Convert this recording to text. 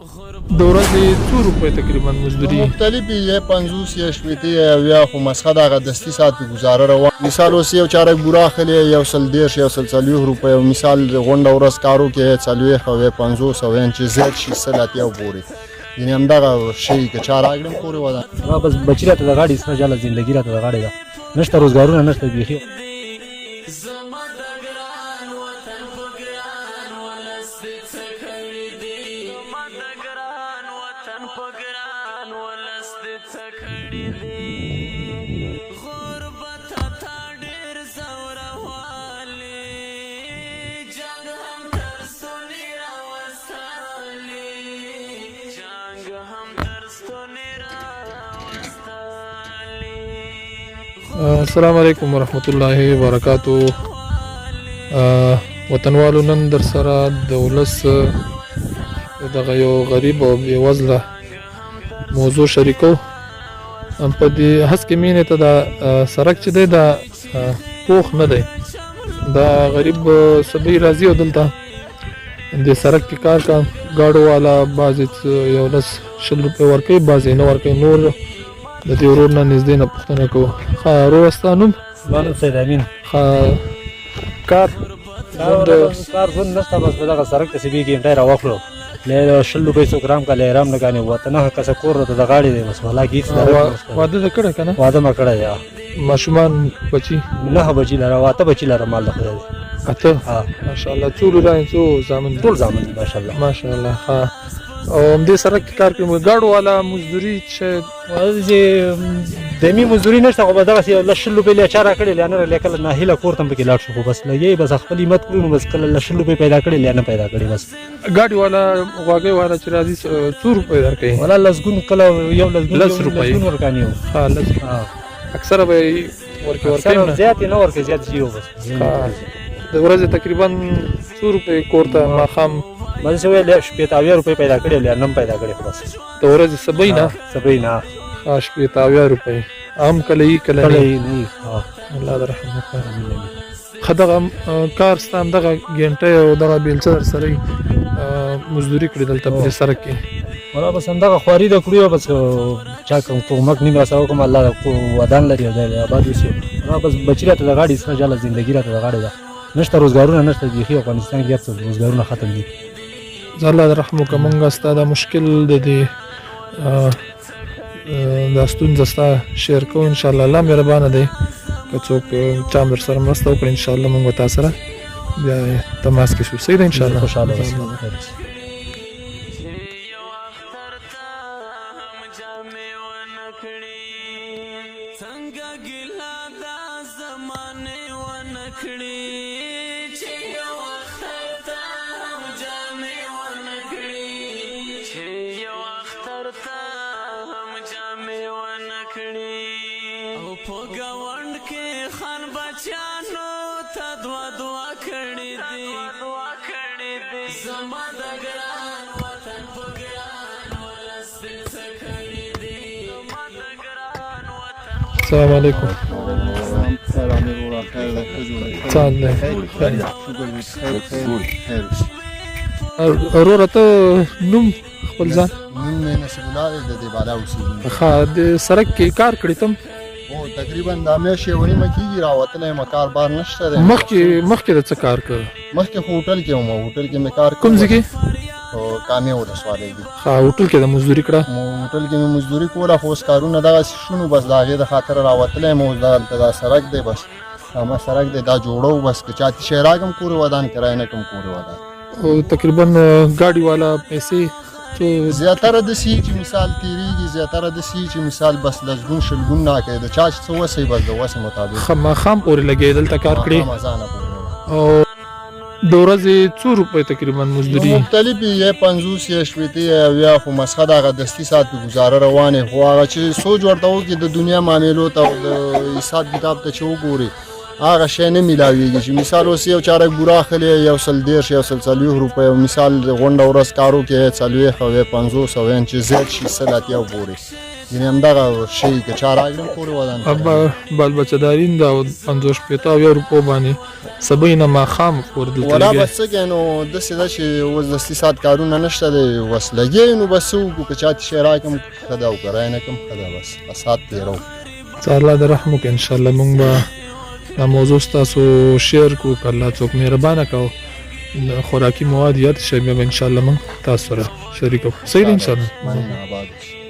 د ورځې څو روپۍ تقریبا مزدوري مختلفې یې 50 یا 80 یا 80 خو مسخه دغه دستي ساعت په گزاره روان مثال اوس یو چارک بوره اخلي یو سل 1.5 یو سل 40 روپۍ او مثال غونډه ورځ کارو کې 40 او 50 او چې زیات شي سلات یو بوري یعنی همدغه شی که چا راګړم پورې ودا بس بچی راته د غاړې سره جاله زندگی راته د غاړې ده نشته روزګارونه نشته بیخي السلام علیکم ورحمت الله وبرکاتو. وطنوالو نن در سره د ولس دغه یو غریب او بېوزله موضوع شریکو په دې هڅه کې مینې ته دا سړک چې دی دا پوخ نه دی دا غریب سبی راځي او دلته د سړک کې کار کا ګاډو والا بعضې یو لس 100 روپۍ ورکوي بعضې نه ورکوي نور د دې ورور نه نږدې نه پوښتنه کوو. ښه ورور ستا نوم؟ زما نوم سید امین. ښه کار ژوند نشته بس په دغه سړک پسې بیږي ټای راواخلو له 100 روپۍ څوک رام کا له رام نه ګانې وته نه کسه کور ته د غاړې دی بس ولا هیڅ واده دې کړی که نه؟ واده مې کړی دی. ماشومان بچي؟ 9 بچي لره 8 بچي لره مال د خدای دی. 8 ماشاءالله. څو لوران څو زامن؟ ټول زامن دي ماشاءالله ماشاءالله. ښه او همدې سړک کې کار کوي ګاډو والا مزدوري چې دمی مزدوري نشته خو به دغسې یو 100 روپۍ له چا راکړې له نه لیکله ناهیله کور ته هم پکې لاړ شو خو بس لګې بس خپل همت کړو نو بس کله 100 روپۍ پیدا کړې له نه پیدا کړې بس. ګاډي والا غواګۍ والا چې راځي څو روپۍ درکوي؟ والا لسګون کله یو لسګون ورکاني وو. ښه اکثره به یې ورکوي زیات یې نه ورکوي زیات یې بس. د ورځې تقریبا څو روپۍ کور ته ماښام مزه شوی له 80 روپۍ پیدا کړې له نم پیدا کړې خو بس د ورځې سبۍ نه 80 روپۍ عام کله یې کله نه الله دې رحم وکړي. ښه دغه کار ستا همدغه ګنټۍ او دغه بیلچه در سره مزدوري کړې دلته په دې سړک کې؟ ولا بس همدغه خواري د کړو بس چا کوم کومک نیمه راسره کوم الله ودان لري او د آباد وسي بس بچی راته د غاړې سره جاله زندگی راته د غاړې ده نشته روزګارونه نشته بیخي افغانستان کې هر څه روزګارونه ختم دي. زه الله دې رحم وکړه مونږ ستا دا مشکل د دې دا ستونزه ستا شیر کوو انشاءالله. الله مهربانه دی که څوک چا هم در سره مرسته وکړي انشاءالله مونږ به تا سره بیا تماس کې شو. صحیح ده انشاءالله. خوشحاله السلام علیکم. وروره ته نوم خپل ځان؟ نوم مې نصیب الله دی د دې بالا اوسېږي. ښه د سړک کې کار کړی تم؟ هو تقریبا دا میاشت یې ونیمه کېږي راوتلی یم کار بار نشته دی. مخکې د څه کار کړ؟ مخکې خو هوټل کې وم هوټل کې مې کار کوم ځای کې؟ کامې ولسوالۍ کې. ښه هوټل کې د مزدوري کړه؟ هوټل کې مې مزدوري کوله خو اوس کارونه دغسې شونو بس د هغې د خاطره راوتلی یم اوس دلته دا سړک دی بس همه سړک دی دا جوړو بس که چا ته شی راکړم کور ودان کرایه نه کړم کور ودان. تقریبا ګاډي والا پیسې زیاتره داسې چې مثال تېرېږي زیاتره داسې چې مثال بس لسګون شلګون نه کوي د چا چې څه وسې بس د وسې مطابق ماښام پورې لګېدل دلته کار کړې او د ورځې څو روپۍ تقریبا مزدوري؟ مختلفې یې 50 یا 80 یا 80 خو مسخه دغه دستي ساعت په ګزاره روانې خو هغه چې سوچ ورته وکړي د دنیا معاملو ته او د حساب کتاب ته چې وګوري هغه شی نه میلاویږي چې مثال اوس یو چارک بوره اخلي یو سل 1.5 یو سل 40 روپۍ او مثال غونډه ورځ کارو کې 40 او 50 او چې زیات شي سلات یو بوري یعنې همدغه شی که چا راکړم پورې ودان ابا بال بچدارین دا 50 روپو باندې سبینه ماښام کور دلته ولا لګیا. بس څه کوي نو داسې ده چې اوس دستي ساعت کارونه نشته دی اوس لګیا نو بس څه وکړو که چا ته شی راکړم ښه ده او که رای نه کړم ښه ده بس ساعت تېروو څه الله د رحم وکړي انشاءالله موږ به دا موضوع ستاسو شیر کړو که الله څوک مهربانه کو خوراکي مواد یاد شي بیا به انشاءالله موږ تاسو سره شریکو صحیح دی انشاءالله مننه آباد اوسئ.